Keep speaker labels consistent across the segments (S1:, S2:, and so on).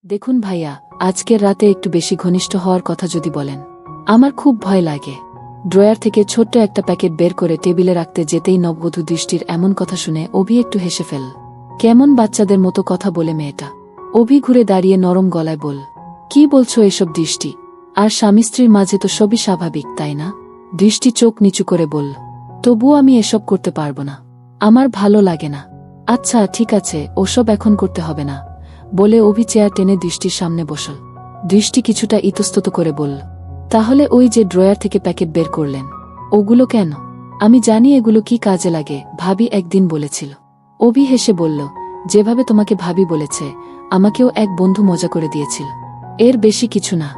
S1: দেখুন ভাইয়া, আজকের রাতে একটু বেশি ঘনিষ্ঠ হওয়ার কথা যদি বলেন। আমার খুব ভয় লাগে। ড্রয়ার থেকে ছোট্ট একটা প্যাকেট বের করে টেবিলে রাখতে যেতেই নববধূ দৃষ্টির এমন কথা শুনে অভি একটু হেসে ফেল। কেমন বাচ্চাদের মতো কথা বলে মেয়েটা। অভি ঘুরে দাঁড়িয়ে নরম গলায় বল, কি বলছো এসব দৃষ্টি? আর স্বামী স্ত্রীর মাঝে তো সবই স্বাভাবিক, তাই না? দৃষ্টি চোখ নিচু করে বলল, তবুও আমি এসব করতে পারবো না। আমার ভালো লাগে না। আচ্ছা ঠিক আছে, ওসব এখন করতে হবে না বলে অভি চেয়ার টেনে দৃষ্টির সামনে বসল। দৃষ্টি কিছুটা ইতস্তত করে বলল, তাহলে ওই যে ড্রয়ার থেকে প্যাকেট বের করলেন, ওগুলো কেন? আমি জানি এগুলো কি কাজে লাগে, ভাবি একদিন বলেছিল। অভি হেসে বলল, যেভাবে তোমাকে ভাবি বলেছে, আমাকেও এক বন্ধু মজা করে দিয়েছিল। এর বেশি কিছু না।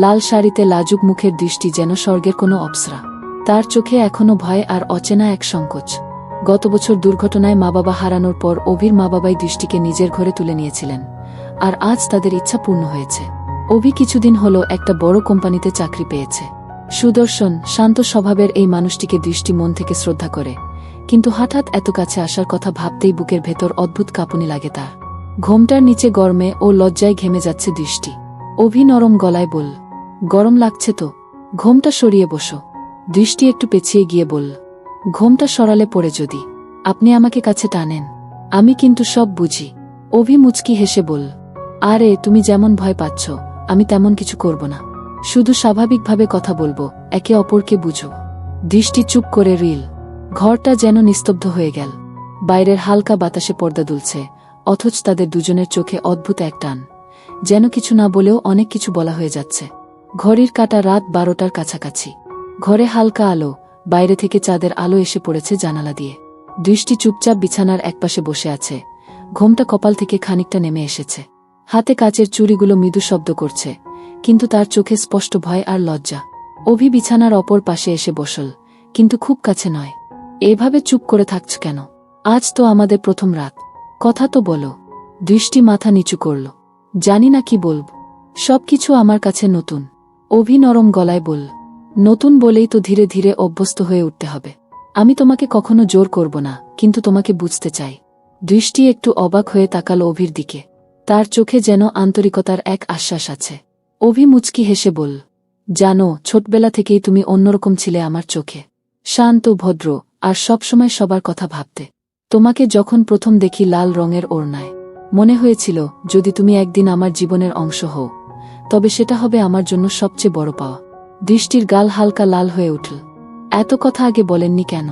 S1: লাল শাড়িতে লাজুক মুখের দৃষ্টি যেন স্বর্গের কোনো অপ্সরা। তার চোখে এখনো ভয় আর অচেনা এক সংকোচ। গত বছর দুর্ঘটনায় মা বাবা হারানোর পর অভির মা বাবাই দৃষ্টিকে নিজের ঘরে তুলে নিয়েছিলেন, আর আজ তাদের ইচ্ছা পূর্ণ হয়েছে। অভি কিছুদিন হলো একটা বড় কোম্পানিতে চাকরি পেয়েছে। সুদর্শন, শান্ত স্বভাবের এই মানুষটিকে দৃষ্টি মন থেকে শ্রদ্ধা করে, কিন্তু হঠাৎ এত কাছে আসার কথা ভাবতেই বুকের ভেতর অদ্ভুত কাঁপুনি লাগে তার। ঘোমটার নিচে গরমে ও লজ্জায় ঘেমে যাচ্ছে দৃষ্টি। অভি নরম গলায় বলল, গরম লাগছে তো, ঘোমটা সরিয়ে বসো। দৃষ্টি একটু পেছিয়ে গিয়ে বলল, ঘোমটা সরালে পড়ে যদি আপনি আমাকে কাছে টানেন? আমি কিন্তু সব বুঝি। অভি মুচকি হেসে বলল, আরে তুমি যেমন ভয় পাচ্ছ, আমি তেমন কিছু করব না। শুধু স্বাভাবিকভাবে কথা বলবো, একে অপরকে বুঝো। দৃষ্টি চুপ করে রিল। ঘরটা যেন নিস্তব্ধ হয়ে গেল। বাইরের হালকা বাতাসে পর্দা দুলছে, অথচ তাদের দুজনের চোখে অদ্ভুত এক টান, যেন কিছু না বলেও অনেক কিছু বলা হয়ে যাচ্ছে। ঘড়ির কাঁটা রাত 12টার কাছাকাছি। ঘরে হালকা আলো, বাইরে থেকে চাঁদের আলো এসে পড়েছে জানালা দিয়ে। দৃষ্টি চুপচাপ বিছানার একপাশে বসে আছে, ঘোমটা কপাল থেকে খানিকটা নেমে এসেছে। হাতে কাচের চুড়িগুলো মৃদু শব্দ করছে, কিন্তু তার চোখে স্পষ্ট ভয় আর লজ্জা। অভি বিছানার অপর পাশে এসে বসল, কিন্তু খুব কাছে নয়। এভাবে চুপ করে থাকছ কেন? আজ তো আমাদের প্রথম রাত, কথা তো বলো। দৃষ্টি মাথা নিচু করল, জানি না কি বলব। সবকিছু আমার কাছে নতুন। অভি নরম গলায় বলল, নতুন বলেই তো ধীরে ধীরে অভ্যস্ত হয়ে উঠতে হবে। আমি তোমাকে কখনো জোর করব না, কিন্তু তোমাকে বুঝতে চাই। দৃষ্টি একটু অবাক হয়ে তাকাল অভির দিকে। তার চোখে যেন আন্তরিকতার এক আশ্বাস আছে। অভি মুচকি হেসে বলল, জানো, ছোটবেলা থেকেই তুমি অন্যরকম ছিলে আমার চোখে। শান্ত, ভদ্র, আর সবসময় সবার কথা ভাবতে। তোমাকে যখন প্রথম দেখি লাল রঙের ওড়নায়, মনে হয়েছিল যদি তুমি একদিন আমার জীবনের অংশ হও, তবে সেটা হবে আমার জন্য সবচেয়ে বড় পাওয়া। দৃষ্টির গাল হালকা লাল হয়ে উঠল। এত কথা আগে বলেননি কেন?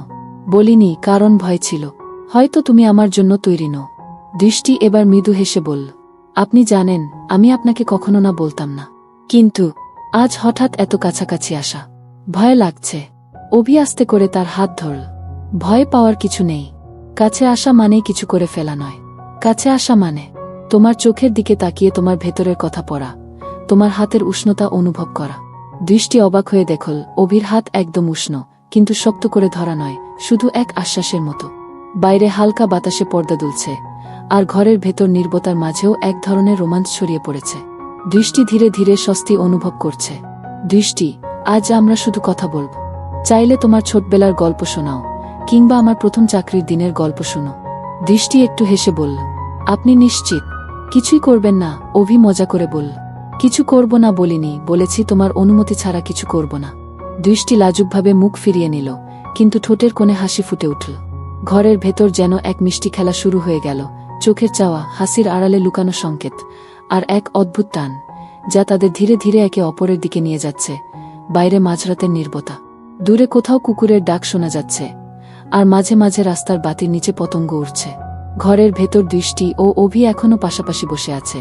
S1: বলিনি, কারণ ভয় ছিল। হয়তো তুমি আমার জন্য তৈরি নও। দৃষ্টি এবার মৃদু হেসে বলল, আপনি জানেন, আমি আপনাকে কখনো না বলতাম না, কিন্তু আজ হঠাৎ এত কাছাকাছি আসা, ভয় লাগছে। অভি আস্তে করে তার হাত ধরল। ভয় পাওয়ার কিছু নেই। কাছে আসা মানেই কিছু করে ফেলা নয়। কাছে আসা মানে তোমার চোখের দিকে তাকিয়ে তোমার ভেতরের কথা পড়া, তোমার হাতের উষ্ণতা অনুভব করা। দৃষ্টি অবাক হয়ে দেখল, অভির হাত একদম উষ্ণ, কিন্তু শক্ত করে ধরা নয়, শুধু এক আশ্বাসের মতো। বাইরে হালকা বাতাসে পর্দা দুলছে, আর ঘরের ভেতর নীরবতার মাঝেও এক ধরনের রোমাঞ্চ ছড়িয়ে পড়েছে। দৃষ্টি ধীরে ধীরে স্বস্তি অনুভব করছে। দৃষ্টি, আজ আমরা শুধু কথা বলব। চাইলে তোমার ছোটবেলার গল্প শোনাও, কিংবা আমার প্রথম চাকরির দিনের গল্প শোনো। দৃষ্টি একটু হেসে বলল, আপনি নিশ্চিত কিছুই করবেন না? অভি মজা করে বলল, কিছু করব না বলিনি, বলেছি তোমার অনুমতি ছাড়া কিছু করব না। দৃষ্টি লাজুকভাবে মুখ ফিরিয়ে নিল, কিন্তু ঠোঁটের কোণে হাসি ফুটে উঠল। ঘরের ভেতর যেন এক মিষ্টি খেলা শুরু হয়ে গেল। চোখের চাওয়া, হাসির আড়ালে লুকানো সংকেত, আর এক অদ্ভুত টান, যা তাদের ধীরে ধীরে একে অপরের দিকে নিয়ে যাচ্ছে। বাইরে মাঝরাতের নীরবতা। দূরে কোথাও কুকুরের ডাক শোনা যাচ্ছে, আর মাঝে মাঝে রাস্তার বাতির নিচে পতঙ্গ উড়ছে। ঘরের ভেতর দৃষ্টি ও অভি এখনো পাশাপাশি বসে আছে,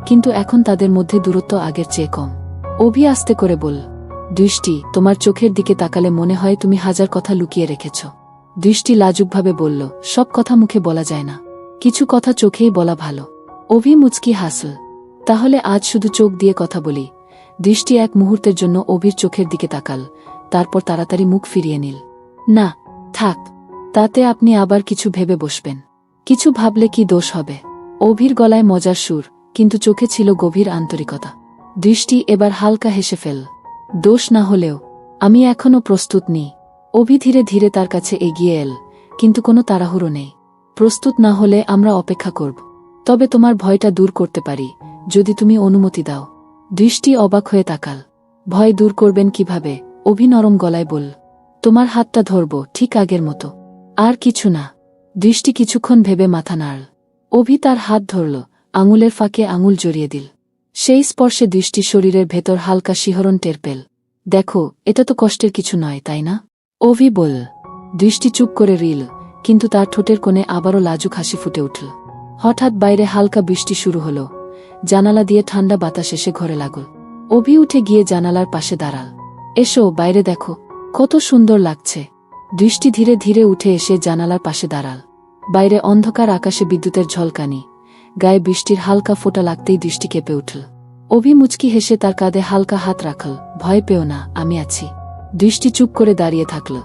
S1: কিন্তু এখন তাদের মধ্যে দূরত্ব আগের চেয়ে কম। অভি আস্তে করে বলল, দৃষ্টি, তোমার চোখের দিকে তাকালে মনে হয় তুমি হাজার কথা লুকিয়ে রেখেছ। দৃষ্টি লাজুকভাবে বলল, সব কথা মুখে বলা যায় না, কিছু কথা চোখেই বলা ভালো। অভি মুচকি হাসল, তাহলে আজ শুধু চোখ দিয়ে কথা বলি। দৃষ্টি এক মুহূর্তের জন্য অভির চোখের দিকে তাকাল, তারপর তাড়াতাড়ি মুখ ফিরিয়ে নিল। না, থাক, তাতে আপনি আবার কিছু ভেবে বসবেন। কিছু ভাবলে কি দোষ হবে? অভির গলায় মজার সুর, কিন্তু চোখে ছিল গভীর আন্তরিকতা। দৃষ্টি এবার হালকা হেসে ফেল, দোষ না হলেও আমি এখনো প্রস্তুত নেই। অভি ধীরে ধীরে তার কাছে এগিয়ে এল, কিন্তু কোনো তাড়াহুড়ো নেই। প্রস্তুত না হলে আমরা অপেক্ষা করব। তবে তোমার ভয়টা দূর করতে পারি, যদি তুমি অনুমতি দাও। দৃষ্টি অবাক হয়ে তাকাল। ভয় দূর করবেন কিভাবে? অভি নরম গলায় বলল, তোমার হাতটা ধরব, ঠিক আগের মতো। আর কিছু না। দৃষ্টি কিছুক্ষণ ভেবে মাথা নাড়ল। অভি তার হাত ধরল, আঙুলের ফাঁকে আঙুল জড়িয়ে দিল। সেই স্পর্শে দৃষ্টি শরীরের ভেতর হালকা শিহরণ টের পেল। দেখো, এটা তো কষ্টের কিছু নয়, তাই না? অভি বলল। দৃষ্টি চুপ করে রইল, কিন্তু তার ঠোঁটের কোণে আবারও লাজুক হাসি ফুটে উঠল। হঠাৎ বাইরে হালকা বৃষ্টি শুরু হলো। জানালা দিয়ে ঠান্ডা বাতাস এসে ঘরে লাগল। অভি উঠে গিয়ে জানালার পাশে দাঁড়াল। এসো, বাইরে দেখো, কত সুন্দর লাগছে। দৃষ্টি ধীরে ধীরে উঠে এসে জানালার পাশে দাঁড়াল। বাইরে অন্ধকার, আকাশে বিদ্যুতের ঝলকানি, গায়ে বৃষ্টির হালকা ফোঁটা লাগতেই দৃষ্টি কেঁপে উঠল। অভি মুচকি হেসে তার কাঁধে হালকা হাত রাখল। ভয় পেও না, আমি আছি। দৃষ্টি চুপ করে দাঁড়িয়ে থাকল,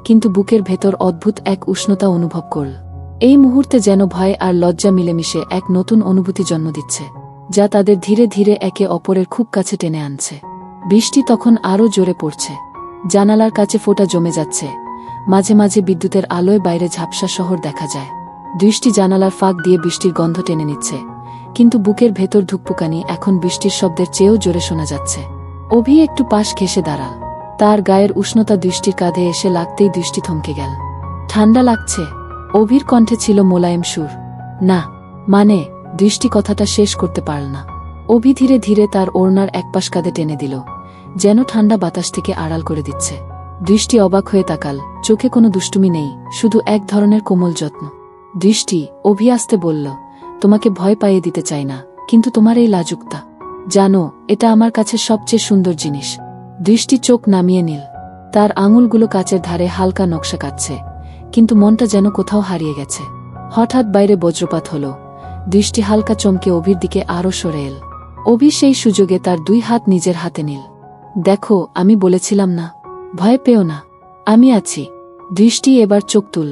S1: কিন্তু বুকের ভেতর অদ্ভুত এক উষ্ণতা অনুভব করল। এই মুহূর্তে যেন ভয় আর লজ্জা মিলেমিশে এক নতুন অনুভূতি জন্ম দিচ্ছে, যা তাদের ধীরে ধীরে একে অপরের খুব কাছে টেনে আনছে। বৃষ্টি তখন আরও জোরে পড়ছে। জানালার কাছে ফোঁটা জমে যাচ্ছে। মাঝে মাঝে বিদ্যুতের আলোয় বাইরে ঝাপসা শহর দেখা যায়। দৃষ্টি জানালার ফাঁক দিয়ে বৃষ্টির গন্ধ টেনে নিচ্ছে, কিন্তু বুকের ভেতর ধুকপুকানি এখন বৃষ্টির শব্দের চেয়েও জোরে শোনা যাচ্ছে। অভি একটু পাশ ঘেঁষে দাঁড়াল। তার গায়ের উষ্ণতা দৃষ্টির কাঁধে এসে লাগতেই দৃষ্টি থমকে গেল। ঠান্ডা লাগছে? অভির কণ্ঠে ছিল মোলায়েম সুর। না, মানে। দৃষ্টি কথাটা শেষ করতে পারল না। অভি ধীরে ধীরে তার ওড়নার একপাশ কাঁধে টেনে দিল, যেন ঠান্ডা বাতাস থেকে আড়াল করে দিচ্ছে। দৃষ্টি অবাক হয়ে তাকাল। চোখে কোনো দুষ্টুমি নেই, শুধু এক ধরনের কোমল যত্ন। দৃষ্টি, অভি আসতে বলল, তোমাকে ভয় পাইয়ে দিতে চাই না, কিন্তু তোমার এই লাজুকতা, জানো, এটা আমার কাছে সবচেয়ে সুন্দর জিনিস। দৃষ্টি চোখ নামিয়ে নিল। তার আঙুলগুলো কাচের ধারে হালকা নকশা কাটছে, কিন্তু মনটা যেন কোথাও হারিয়ে গেছে। হঠাৎ বাইরে বজ্রপাত হল। দৃষ্টি হালকা চমকে অভির দিকে আরও সরে এল। অভি সেই সুযোগে তার দুই হাত নিজের হাতে নিল। দেখো, আমি বলেছিলাম না, ভয় পেও না, আমি আছি। দৃষ্টি এবার চোখ তুল।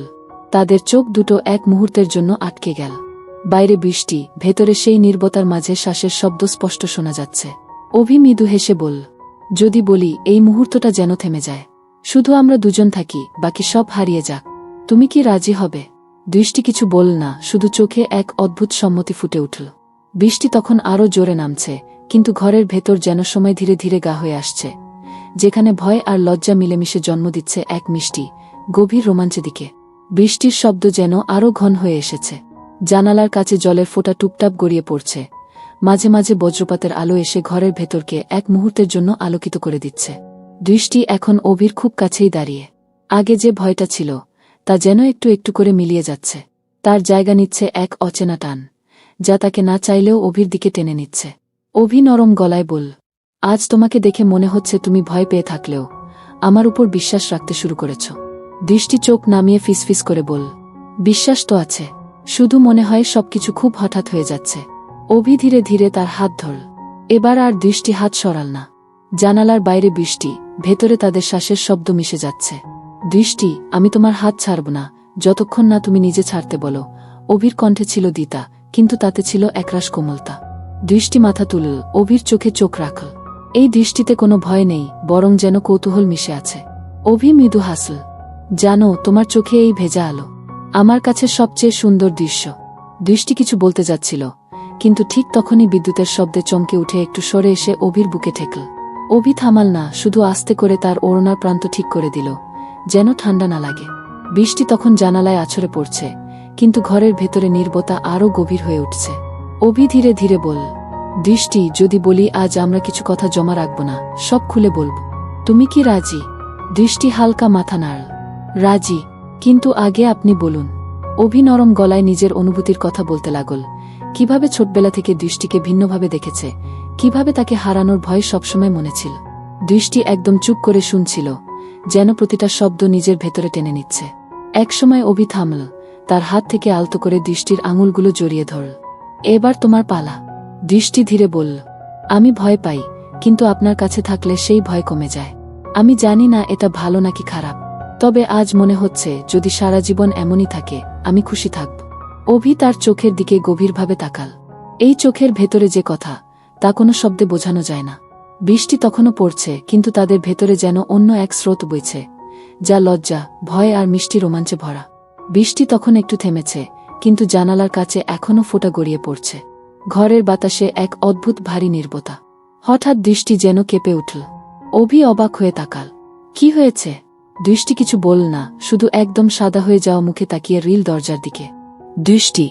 S1: তাদের চোখ দুটো এক মুহূর্তের জন্য আটকে গেল। বাইরে বৃষ্টি, ভেতরে সেই নীরবতার মাঝে শ্বাসের শব্দ স্পষ্ট শোনা যাচ্ছে। অভি মৃদু হেসে বলল, যদি বলি এই মুহূর্তটা যেন থেমে যায়, শুধু আমরা দুজন থাকি, বাকি সব হারিয়ে যাক, তুমি কি রাজি হবে? দৃষ্টি কিছু বলল না, শুধু চোখে এক অদ্ভুত সম্মতি ফুটে উঠল। বৃষ্টি তখন আরও জোরে নামছে, কিন্তু ঘরের ভেতর যেন সময় ধীরে ধীরে গা হয়ে আসছে, যেখানে ভয় আর লজ্জা মিলেমিশে জন্ম দিচ্ছে এক মিষ্টি, গভীর রোমাঞ্চের দিকে। বৃষ্টির শব্দ যেন আরও ঘন হয়ে এসেছে। জানালার কাছে জলের ফোঁটা টুপটাপ গড়িয়ে পড়ছে। মাঝে মাঝে বজ্রপাতের আলো এসে ঘরের ভেতরকে এক মুহূর্তের জন্য আলোকিত করে দিচ্ছে। দৃষ্টি এখন অভির খুব কাছেই দাঁড়িয়ে। আগে যে ভয়টা ছিল, তা যেন একটু একটু করে মিলিয়ে যাচ্ছে। তার জায়গা নিচ্ছে এক অচেনা টান, যা তাকে না চাইলেও অভির দিকে টেনে নিচ্ছে। অভি নরম গলায় বলল, আজ তোমাকে দেখে মনে হচ্ছে তুমি ভয় পেয়ে থাকলেও আমার উপর বিশ্বাস রাখতে শুরু করেছ। দৃষ্টি চোখ নামিয়ে ফিসফিস করে বলল, বিশ্বাস তো আছে, শুধু মনে হয় সবকিছু খুব হঠাৎ হয়ে যাচ্ছে। অভি ধীরে ধীরে তার হাত ধরল। এবার আর দৃষ্টি হাত সরাল না। জানালার বাইরে বৃষ্টি, ভেতরে তাদের শ্বাসের শব্দ মিশে যাচ্ছে। দৃষ্টি, আমি তোমার হাত ছাড়ব না, যতক্ষণ না তুমি নিজে ছাড়তে বলো। অভির কণ্ঠে ছিল দ্বিধা, কিন্তু তাতে ছিল একরাশ কোমলতা। দৃষ্টি মাথা তুলল, অভির চোখে চোখ রাখল। এই দৃষ্টিতে কোনো ভয় নেই, বরং যেন কৌতূহল মিশে আছে। অভি মৃদু হাসল। জানো, তোমার চোখে এই ভেজা আলো আমার কাছে সবচেয়ে সুন্দর দৃশ্য। দৃষ্টি কিছু বলতে যাচ্ছিল, কিন্তু ঠিক তখনই বিদ্যুতের শব্দে চমকে উঠে একটু সরে এসে অভির বুকে ঠেকল। অভি থামাল না, শুধু আস্তে করে তার ওড়নার প্রান্ত ঠিক করে দিল, যেন ঠান্ডা না লাগে। বৃষ্টি তখন জানালায় আছড়ে পড়ছে, কিন্তু ঘরের ভেতরে নীরবতা আরও গভীর হয়ে উঠছে। অভি ধীরে ধীরে বলল, দৃষ্টি, যদি বলি আজ আমরা কিছু কথা জমা রাখব না, সব খুলে বলব, তুমি কি রাজি? দৃষ্টি হালকা মাথা নাড়ল। রাজি, কিন্তু আগে আপনি বলুন। অভি নরম গলায় নিজের অনুভূতির কথা বলতে লাগল, কিভাবে ছোটবেলা থেকে দৃষ্টিকে ভিন্নভাবে দেখেছে, কিভাবে তাকে হারানোর ভয় সবসময় মনে ছিল। দৃষ্টি একদম চুপ করে শুনছিল, যেন প্রতিটা শব্দ নিজের ভেতরে টেনে নিচ্ছে। একসময় অভি থামল, তার হাত থেকে আলতো করে দৃষ্টির আঙুলগুলো জড়িয়ে ধরল। এবার তোমার পালা। দৃষ্টি ধীরে বলল, আমি ভয় পাই, কিন্তু আপনার কাছে থাকলে সেই ভয় কমে যায়। আমি জানি না এটা ভালো নাকি খারাপ, তবে আজ মনে হচ্ছে যদি সারা জীবন এমনই থাকে, আমি খুশি থাকব। অভি তার চোখের দিকে গভীরভাবে তাকাল। এই চোখের ভেতরে যে কথা, তা কোনো শব্দে বোঝানো যায় না। বৃষ্টি তখনও পড়ছে, কিন্তু তাদের ভেতরে যেন অন্য এক স্রোত বইছে, যা লজ্জা, ভয় আর মিষ্টি রোমাঞ্চে ভরা। বৃষ্টি তখন একটু থেমেছে, কিন্তু জানালার কাছে এখনও ফোঁটা গড়িয়ে পড়ছে। ঘরের বাতাসে এক অদ্ভুত ভারী নীরবতা। হঠাৎ দৃষ্টি যেন কেঁপে উঠল। অভি অবাক হয়ে তাকাল। কি হয়েছে? দৃষ্টি কিছু বলল না, শুধু একদম সাদা হয়ে যাওয়া মুখে তাকিয়ে রিল দরজার দিকে। দৃষ্টি,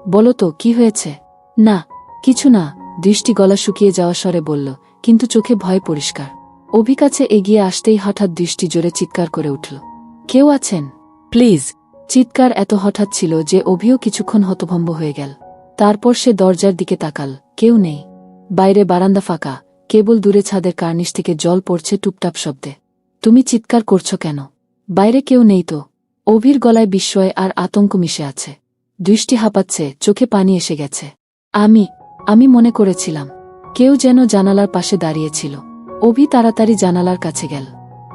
S1: বলো তো কি হয়েছে? না, কিছু না, দৃষ্টি গলা শুকিয়ে যাওয়া স্বরে বলল, কিন্তু চোখে ভয় পরিষ্কার। অভি কাছে এগিয়ে আসতেই হঠাৎ দৃষ্টি জোরে চিৎকার করে উঠল। কেউ আছেন? প্লিজ। চিৎকার এত হঠাৎ ছিল যে অভিও কিছুক্ষণ হতভম্ব হয়ে গেল। তারপর সে দরজার দিকে তাকাল। কেউ নেই। বাইরে বারান্দা ফাঁকা, কেবল দূরে ছাদের কার্নিশ থেকে জল পড়ছে টুপটাপ শব্দে। তুমি চিৎকার করছো কেন? বাইরে কেউ নেই তো। অভির গলায় বিস্ময় আর আতঙ্ক মিশে আছে। দৃষ্টি হাঁপাচ্ছে, চোখে পানি এসে গেছে। আমি মনে করেছিলাম কেউ যেন জানালার পাশে দাঁড়িয়েছিল। অভি তাড়াতাড়ি জানালার কাছে গেল।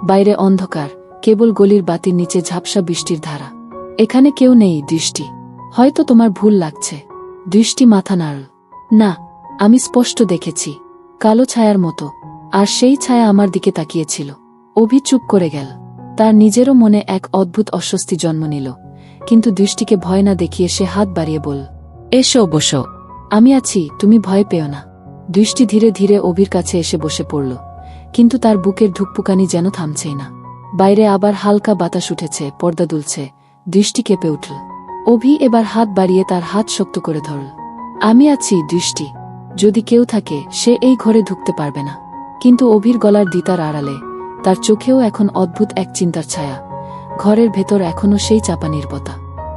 S1: বাইরে অন্ধকার, কেবল গলির বাতির নিচে ঝাপসা বৃষ্টির ধারা। এখানে কেউ নেই দৃষ্টি, হয়তো তোমার ভুল লাগছে। দৃষ্টি মাথা নাড়ল। না, আমি স্পষ্ট দেখেছি, কালো ছায়ার মতো, আর সেই ছায়া আমার দিকে তাকিয়েছিল। অভি চুপ করে গেল। তার নিজেরও মনে এক অদ্ভুত অস্বস্তি জন্ম নিল, কিন্তু দৃষ্টিকে ভয় না দেখিয়ে সে হাত বাড়িয়ে বলল, এসো বসো, আমি আছি, তুমি ভয় পেও না। দৃষ্টি ধীরে ধীরে অভির কাছে এসে বসে পড়ল, কিন্তু তার বুকের ধুকপুকানি যেন থামছেই না। বাইরে আবার হালকা বাতাস উঠেছে, পর্দা দুলছে। দৃষ্টি কেঁপে উঠল। অভি এবার হাত বাড়িয়ে তার হাত শক্ত করে ধরল। আমি আছি দৃষ্টি, যদি কেউ থাকে সে এই ঘরে ঢুকতে পারবে না। কিন্তু অভির গলার দ্বিতার আড়ালে তার চোখেও এখন অদ্ভুত এক চিন্তার ছায়া। ঘরের ভেতর এখনও সেই চাপা নীরবতা।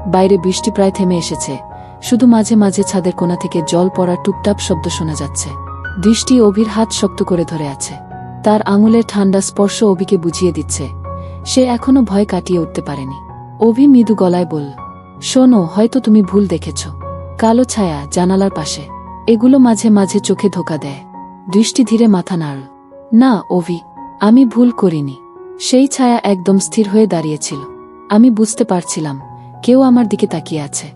S1: বাইরে বৃষ্টি প্রায় থেমে এসেছে, শুধু মাঝে মাঝে ছাদের কোণা থেকে জল পড়ার টুপটাপ শব্দ শোনা যাচ্ছে। দৃষ্টি অভির হাত শক্ত করে ধরে আছে। তার আঙুলের ঠান্ডা স্পর্শ অভিকে বুঝিয়ে দিচ্ছে সে এখনও ভয় কাটিয়ে উঠতে পারেনি। অভি মৃদু গলায় বলল, শোনো, হয়তো তুমি ভুল দেখেছ। কালো ছায়া জানালার পাশে, এগুলো মাঝে মাঝে চোখে ধোকা দেয়। দৃষ্টি ধীরে মাথা নাড়ল। না অভি, আমি ভুল করিনি। সেই ছায়া একদম স্থির হয়ে দাঁড়িয়েছিল। আমি বুঝতে পারছিলাম কেউ আমার দিকে তাকিয়ে আছে।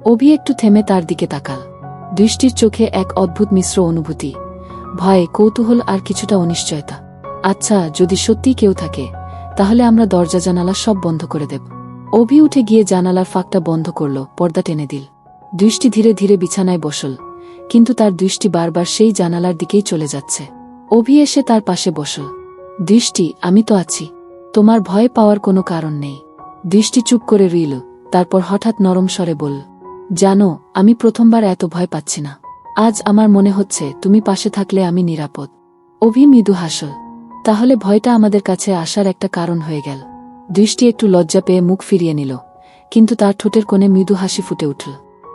S1: অভি একটু থেমে তার দিকে তাকাল। দৃষ্টির চোখে এক অদ্ভুত মিশ্র অনুভূতি, ভয়, কৌতূহল আর কিছুটা অনিশ্চয়তা। আচ্ছা, যদি সত্যিই কেউ থাকে, তাহলে আমরা দরজা জানালা সব বন্ধ করে দেব। অভি উঠে গিয়ে জানালার ফাঁকটা বন্ধ করল, পর্দা টেনে দিল। দৃষ্টি ধীরে ধীরে বিছানায় বসল, কিন্তু তার দৃষ্টি বারবার সেই জানালার দিকেই চলে যাচ্ছে। অভি এসে তার পাশে বসল। দৃষ্টি, আমি তো আছি, তোমার ভয় পাওয়ার কোনো কারণ নেই। দৃষ্টি চুপ করে রইল, তারপর হঠাৎ নরম স্বরে বলল, জানো, আমি প্রথমবার এত ভয় পাচ্ছি না। আজ আমার মনে হচ্ছে তুমি পাশে থাকলে আমি নিরাপদ। অভি মৃদু হাসল। তাহলে ভয়টা আমাদের কাছে আসার একটা কারণ হয়ে গেল। দৃষ্টি একটু লজ্জা পেয়ে মুখ ফিরিয়ে নিল, কিন্তু তার ঠোঁটের কোণে মৃদু হাসি ফুটে উঠল।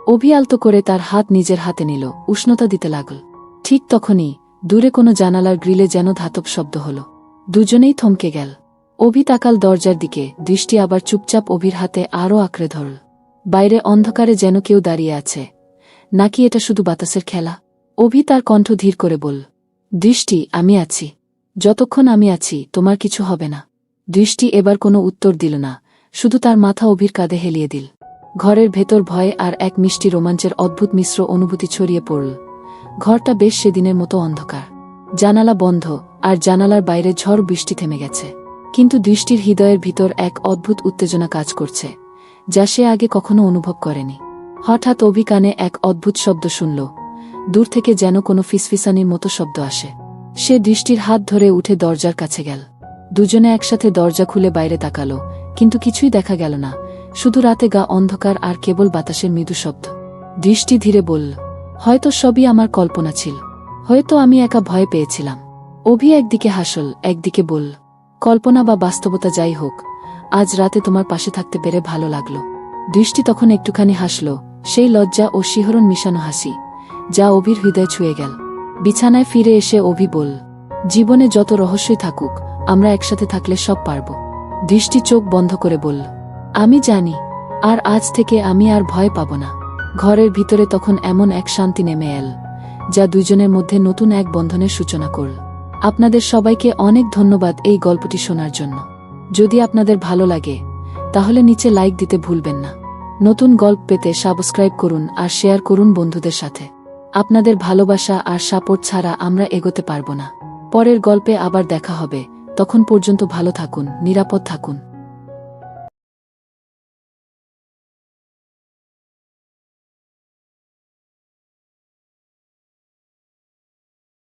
S1: অভি আলতো করে তার হাত নিজের হাতে নিল, উষ্ণতা দিতে লাগল। ঠিক তখনই দূরে কোনো জানালার গ্রিলে যেন ধাতব শব্দ হল। দুজনেই থমকে গেল। অভি তাকাল দরজার দিকে, দৃষ্টি আবার চুপচাপ অভির হাতে আরও আঁকড়ে ধরল। বাইরে অন্ধকারে যেন কেউ দাঁড়িয়ে আছে, নাকি এটা শুধু বাতাসের খেলা? অভি তার কণ্ঠ ধীর করে বলল, দৃষ্টি, আমি আছি, যতক্ষণ আমি আছি তোমার কিছু হবে না। দৃষ্টি এবার কোনো উত্তর দিল না, শুধু তার মাথা অভির কাঁধে হেলিয়ে দিল। ঘরের ভেতর ভয় আর এক মিষ্টি রোমাঞ্চের অদ্ভুত মিশ্র অনুভূতি ছড়িয়ে পড়ল। ঘরটা বেশ সেদিনের মতো অন্ধকার, জানালা বন্ধ, আর জানালার বাইরে ঝড় বৃষ্টি থেমে গেছে। কিন্তু দৃষ্টির হৃদয়ের ভিতর এক অদ্ভুত উত্তেজনা কাজ করছে, যা সে আগে কখনো অনুভব করেনি। হঠাৎ অভি কানে এক অদ্ভুত শব্দ শুনল। দূর থেকে যেন কোনো ফিসফিসানির মতো শব্দ আসে। সে দৃষ্টির হাত ধরে উঠে দরজার কাছে গেল। দুজনে একসাথে দরজা খুলে বাইরে তাকালো, কিন্তু কিছুই দেখা গেল না, শুধু রাতে গা অন্ধকার আর কেবল বাতাসের মৃদু শব্দ। দৃষ্টি ধীরে বলল, হয়তো সবই আমার কল্পনা ছিল, হয়তো আমি একা ভয় পেয়েছিলাম। অভি একদিকে হাসল, একদিকে বলল, কল্পনা বা বাস্তবতা যাই হোক, আজ রাতে তোমার পাশে থাকতে পেরে ভালো লাগলো। দৃষ্টি তখন একটুখানি হাসল, সেই লজ্জা ও শিহরণ মিশানো হাসি, যা অভির হৃদয় ছুঁয়ে গেল। বিছানায় ফিরে এসে অভি বলল, জীবনে যত রহস্যই থাকুক, আমরা একসাথে থাকলে সব পারব। দৃষ্টি চোখ বন্ধ করে বলল, আমি জানি, আর আজ থেকে আমি আর ভয় পাব না। ঘরের ভিতরে তখন এমন এক শান্তি নেমে এল, যা দুইজনের মধ্যে নতুন এক বন্ধনের সূচনা করল। আপনাদের সবাইকে অনেক ধন্যবাদ এই গল্পটি শোনার জন্য। যদি আপনাদের ভালো লাগে, তাহলে নিচে লাইক দিতে ভুলবেন না। নতুন গল্প পেতে সাবস্ক্রাইব করুন আর শেয়ার করুন বন্ধুদের সাথে। আপনাদের ভালোবাসা আর সাপোর্ট ছাড়া আমরা এগোতে পারব না। পরের গল্পে আবার দেখা হবে, তখন পর্যন্ত ভালো থাকুন, নিরাপদ থাকুন।